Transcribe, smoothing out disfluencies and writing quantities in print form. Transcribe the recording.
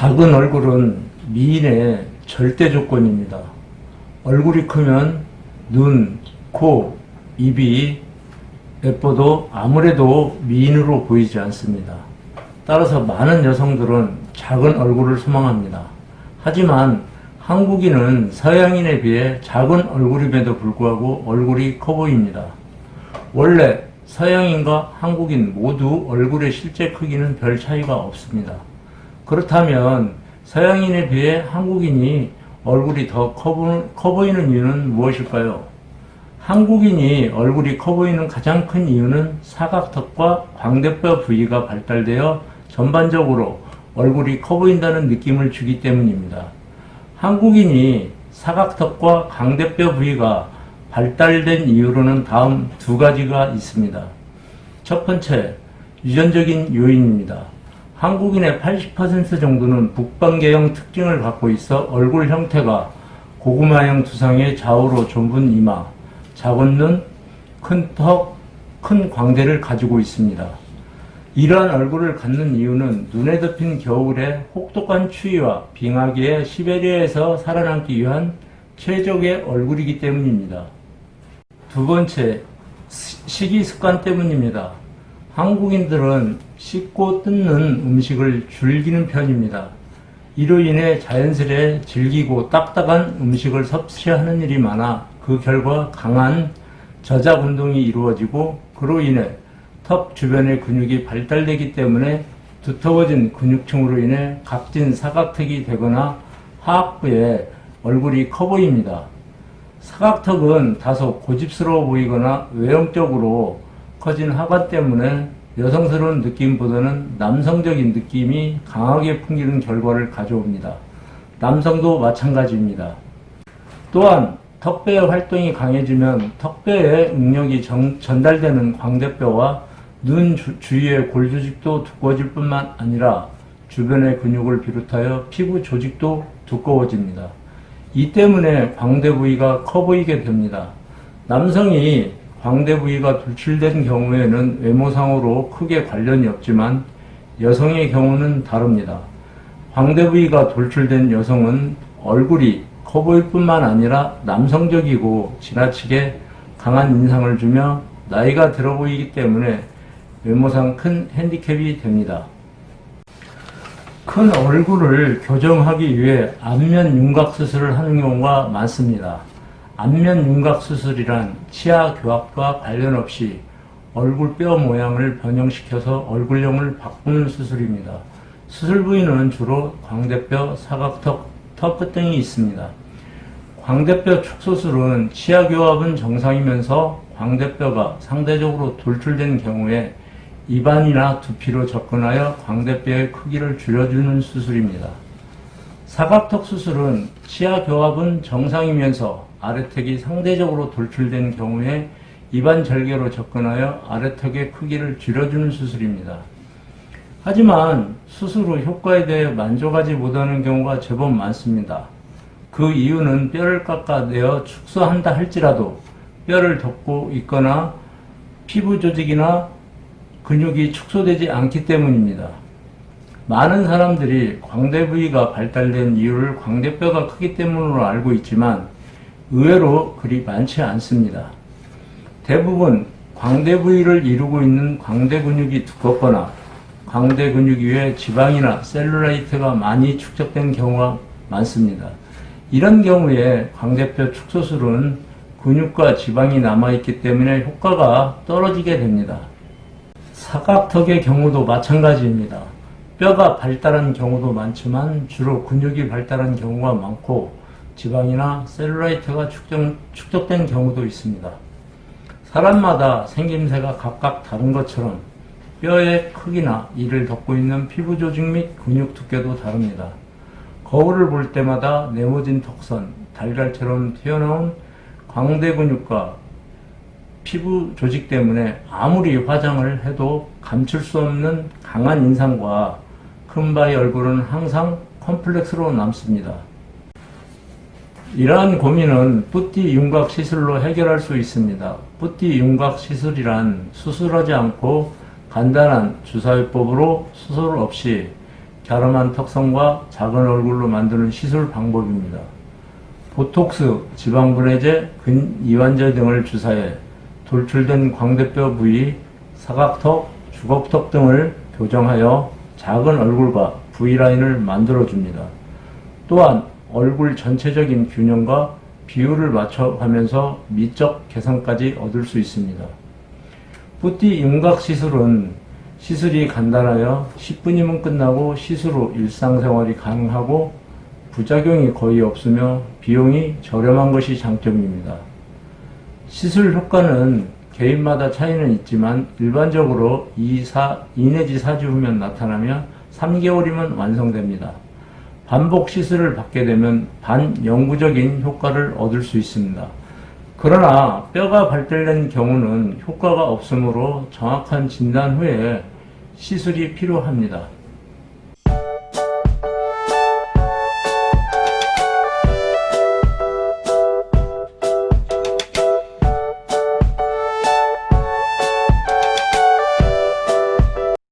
작은 얼굴은 미인의 절대 조건입니다. 얼굴이 크면 눈, 코, 입이 예뻐도 아무래도 미인으로 보이지 않습니다. 따라서 많은 여성들은 작은 얼굴을 소망합니다. 하지만 한국인은 서양인에 비해 작은 얼굴임에도 불구하고 얼굴이 커 보입니다. 원래 서양인과 한국인 모두 얼굴의 실제 크기는 별 차이가 없습니다. 그렇다면 서양인에 비해 한국인이 얼굴이 더 커 보이는 이유는 무엇일까요? 한국인이 얼굴이 커 보이는 가장 큰 이유는 사각턱과 광대뼈 부위가 발달되어 전반적으로 얼굴이 커 보인다는 느낌을 주기 때문입니다. 한국인이 사각턱과 광대뼈 부위가 발달된 이유로는 다음 두 가지가 있습니다. 첫 번째, 유전적인 요인입니다. 한국인의 80% 정도는 북방계형 특징을 갖고 있어 얼굴 형태가 고구마형 두상의 좌우로 좁은 이마, 작은 눈, 큰 턱, 큰 광대를 가지고 있습니다. 이러한 얼굴을 갖는 이유는 눈에 덮인 겨울의 혹독한 추위와 빙하기에 시베리아에서 살아남기 위한 최적의 얼굴이기 때문입니다. 두 번째, 식이 습관 때문입니다. 한국인들은 씹고 뜯는 음식을 즐기는 편입니다. 이로 인해 자연스레 질기고 딱딱한 음식을 섭취하는 일이 많아 그 결과 강한 저작 운동이 이루어지고 그로 인해 턱 주변의 근육이 발달되기 때문에 두터워진 근육층으로 인해 각진 사각턱이 되거나 하악부에 얼굴이 커 보입니다. 사각턱은 다소 고집스러워 보이거나 외형적으로 커진 하관 때문에 여성스러운 느낌보다는 남성적인 느낌이 강하게 풍기는 결과를 가져옵니다. 남성도 마찬가지입니다. 또한 턱뼈의 활동이 강해지면 턱뼈에 응력이 전달되는 광대뼈와 눈 주위의 골 조직도 두꺼워질 뿐만 아니라 주변의 근육을 비롯하여 피부 조직도 두꺼워집니다. 이 때문에 광대 부위가 커 보이게 됩니다. 남성이 광대 부위가 돌출된 경우에는 외모상으로 크게 관련이 없지만 여성의 경우는 다릅니다. 광대 부위가 돌출된 여성은 얼굴이 커 보일 뿐만 아니라 남성적이고 지나치게 강한 인상을 주며 나이가 들어 보이기 때문에 외모상 큰 핸디캡이 됩니다. 큰 얼굴을 교정하기 위해 안면 윤곽 수술을 하는 경우가 많습니다. 안면 윤곽 수술이란 치아 교합과 관련 없이 얼굴 뼈 모양을 변형시켜서 얼굴형을 바꾸는 수술입니다. 수술 부위는 주로 광대뼈, 사각턱, 턱끝 등이 있습니다. 광대뼈 축소술은 치아 교합은 정상이면서 광대뼈가 상대적으로 돌출된 경우에 입안이나 두피로 접근하여 광대뼈의 크기를 줄여주는 수술입니다. 사각턱 수술은 치아 교합은 정상이면서 아래턱이 상대적으로 돌출된 경우에 입안 절개로 접근하여 아래턱의 크기를 줄여주는 수술입니다. 하지만 수술 후 효과에 대해 만족하지 못하는 경우가 제법 많습니다. 그 이유는 뼈를 깎아내어 축소한다 할지라도 뼈를 덮고 있거나 피부 조직이나 근육이 축소되지 않기 때문입니다. 많은 사람들이 광대 부위가 발달된 이유를 광대뼈가 크기 때문으로 알고 있지만 의외로 그리 많지 않습니다. 대부분 광대 부위를 이루고 있는 광대 근육이 두껍거나 광대 근육 위에 지방이나 셀룰라이트가 많이 축적된 경우가 많습니다. 이런 경우에 광대뼈 축소술은 근육과 지방이 남아있기 때문에 효과가 떨어지게 됩니다. 사각턱의 경우도 마찬가지입니다. 뼈가 발달한 경우도 많지만 주로 근육이 발달한 경우가 많고 지방이나 셀룰라이트가 축적된 경우도 있습니다. 사람마다 생김새가 각각 다른 것처럼 뼈의 크기나 이를 덮고 있는 피부 조직 및 근육 두께도 다릅니다. 거울을 볼 때마다 네모진 턱선, 달걀처럼 튀어나온 광대 근육과 피부 조직 때문에 아무리 화장을 해도 감출 수 없는 강한 인상과 큰 바위 얼굴은 항상 컴플렉스로 남습니다. 이러한 고민은 뿌띠 윤곽 시술로 해결할 수 있습니다. 뿌띠 윤곽 시술이란 수술하지 않고 간단한 주사요법으로 수술 없이 갸름한 턱선과 작은 얼굴로 만드는 시술 방법입니다. 보톡스, 지방분해제, 근이완제 등을 주사해 돌출된 광대뼈 부위, 사각턱, 주걱턱 등을 교정하여 작은 얼굴과 V라인을 만들어줍니다. 또한 얼굴 전체적인 균형과 비율을 맞춰가면서 미적 개선까지 얻을 수 있습니다. 뿌띠 윤곽 시술은 시술이 간단하여 10분이면 끝나고 시술 후 일상생활이 가능하고 부작용이 거의 없으며 비용이 저렴한 것이 장점입니다. 시술 효과는 개인마다 차이는 있지만 일반적으로 2 내지 4주 후면 나타나며 3개월이면 완성됩니다. 반복 시술을 받게 되면 반영구적인 효과를 얻을 수 있습니다. 그러나 뼈가 발달된 경우는 효과가 없으므로 정확한 진단 후에 시술이 필요합니다.